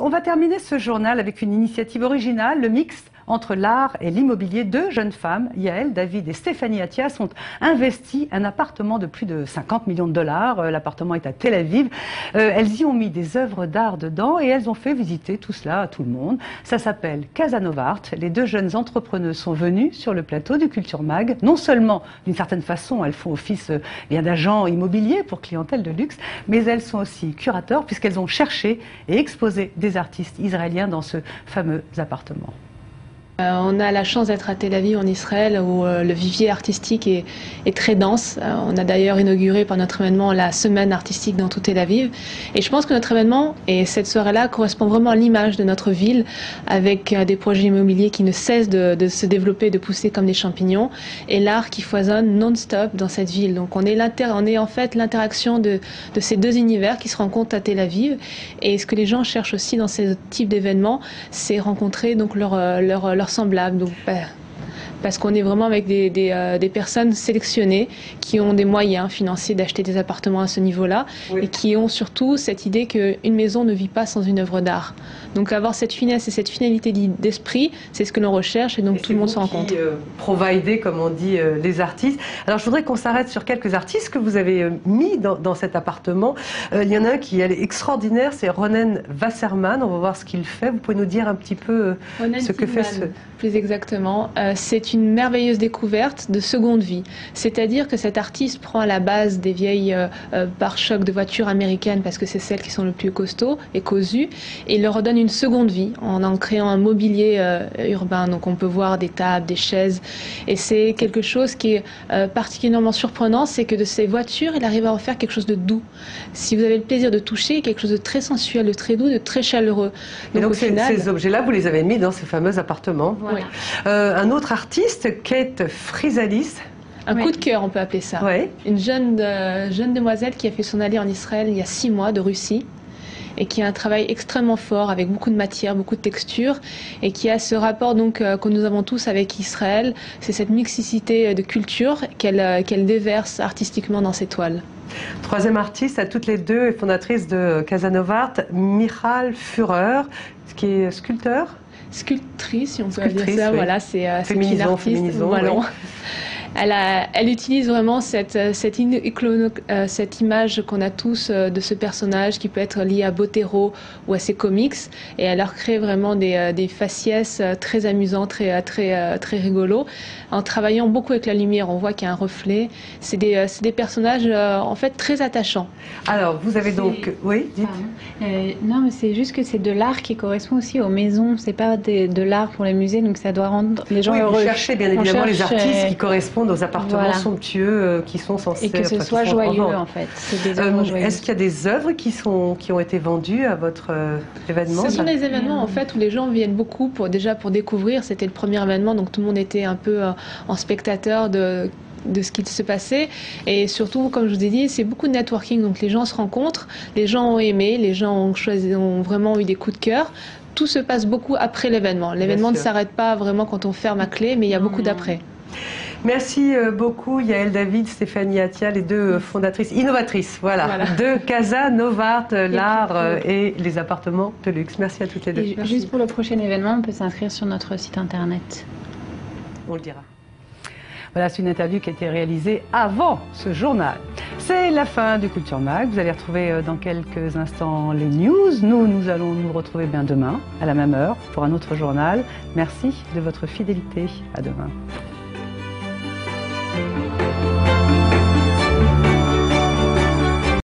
On va terminer ce journal avec une initiative originale, le mix entre l'art et l'immobilier. Deux jeunes femmes, Yael, David et Stéphanie Attias, ont investi un appartement de plus de 50 millions de dollars. L'appartement est à Tel Aviv. Elles y ont mis des œuvres d'art dedans et elles ont fait visiter tout cela à tout le monde. Ça s'appelle Casa Novart. Les deux jeunes entrepreneuses sont venues sur le plateau du Culture Mag. Non seulement, d'une certaine façon, elles font office d'agents immobiliers pour clientèle de luxe, mais elles sont aussi curateurs puisqu'elles ont cherché et exposé des artistes israéliens dans ce fameux appartement. On a la chance d'être à Tel Aviv en Israël où le vivier artistique est très dense. On a d'ailleurs inauguré par notre événement la semaine artistique dans tout Tel Aviv. Et je pense que notre événement et cette soirée-là correspond vraiment à l'image de notre ville avec des projets immobiliers qui ne cessent de se développer, de pousser comme des champignons et l'art qui foisonne non-stop dans cette ville. Donc on est en fait l'interaction de ces deux univers qui se rencontrent à Tel Aviv. Et ce que les gens cherchent aussi dans ce type d'événements, c'est rencontrer donc leur semblables, donc, parce qu'on est vraiment avec des personnes sélectionnées qui ont des moyens financiers d'acheter des appartements à ce niveau-là, oui, et qui ont surtout cette idée qu'une maison ne vit pas sans une œuvre d'art. Donc avoir cette finesse et cette finalité d'esprit, c'est ce que l'on recherche et donc tout le monde se rencontre. Provider, comme on dit, les artistes. Alors je voudrais qu'on s'arrête sur quelques artistes que vous avez mis dans cet appartement. Il y en a un qui est extraordinaire, c'est Ronen Wasserman. On va voir ce qu'il fait. Vous pouvez nous dire un petit peu ce que fait ce... Plus exactement, c'est une merveilleuse découverte de seconde vie. C'est-à-dire que cet artiste prend à la base des vieilles pare-chocs de voitures américaines, parce que c'est celles qui sont le plus costauds et cousues, et il leur redonne une seconde vie en créant un mobilier urbain. Donc on peut voir des tables, des chaises, et c'est quelque chose qui est particulièrement surprenant, c'est que de ces voitures, il arrive à en faire quelque chose de doux. Si vous avez le plaisir de toucher, quelque chose de très sensuel, de très doux, de très chaleureux. Et donc ces objets-là, vous les avez mis dans ces fameux appartements. Voilà. Un autre artiste, Kate Frizalis. Un coup de cœur, on peut appeler ça. Oui. Une jeune demoiselle qui a fait son allée en Israël il y a 6 mois de Russie et qui a un travail extrêmement fort avec beaucoup de matière, beaucoup de texture et qui a ce rapport donc que nous avons tous avec Israël. C'est cette mixicité de culture qu'elle déverse artistiquement dans ses toiles. Troisième artiste, à toutes les deux, et fondatrice de Casa Novart, Michal Führer, qui est sculpteur. Sculptrice, si on peut dire ça, oui. Voilà, c'est une artiste. Voilà. Oui. Elle utilise vraiment cette image qu'on a tous de ce personnage qui peut être lié à Botero ou à ses comics, et elle leur crée vraiment des faciès très amusants, très rigolos, en travaillant beaucoup avec la lumière. On voit qu'il y a un reflet. C'est des personnages en fait très attachants. Alors vous avez donc, oui, dites. Non, mais c'est juste que c'est de l'art qui correspond aussi aux maisons. C'est pas de l'art pour les musées, donc ça doit rendre les gens heureux. Vous cherchez bien évidemment les artistes qui correspondent aux appartements somptueux qui sont censés... Et que ce soit joyeux, en fait. Est-ce qu'il y a des œuvres qui ont été vendues à votre événement? Ce sont des événements, en fait, où les gens viennent beaucoup pour découvrir. C'était le premier événement, donc tout le monde était un peu en spectateur de ce qui se passait, et surtout, comme je vous ai dit, c'est beaucoup de networking, donc les gens se rencontrent, les gens ont aimé, les gens ont vraiment eu des coups de cœur. Tout se passe beaucoup après l'événement. L'événement ne s'arrête pas vraiment quand on ferme à clé, mais il y a beaucoup d'après. Merci beaucoup Yael, David, Stéphanie Attias, les deux fondatrices, innovatrices, voilà. De Casa Novart, l'art et les appartements de luxe. Merci à toutes les deux. Et juste pour le prochain événement, on peut s'inscrire sur notre site internet. On le dira. Voilà, c'est une interview qui a été réalisée avant ce journal. C'est la fin du Culture Mag. Vous allez retrouver dans quelques instants les news. Nous allons nous retrouver bien demain, à la même heure, pour un autre journal. Merci de votre fidélité. À demain.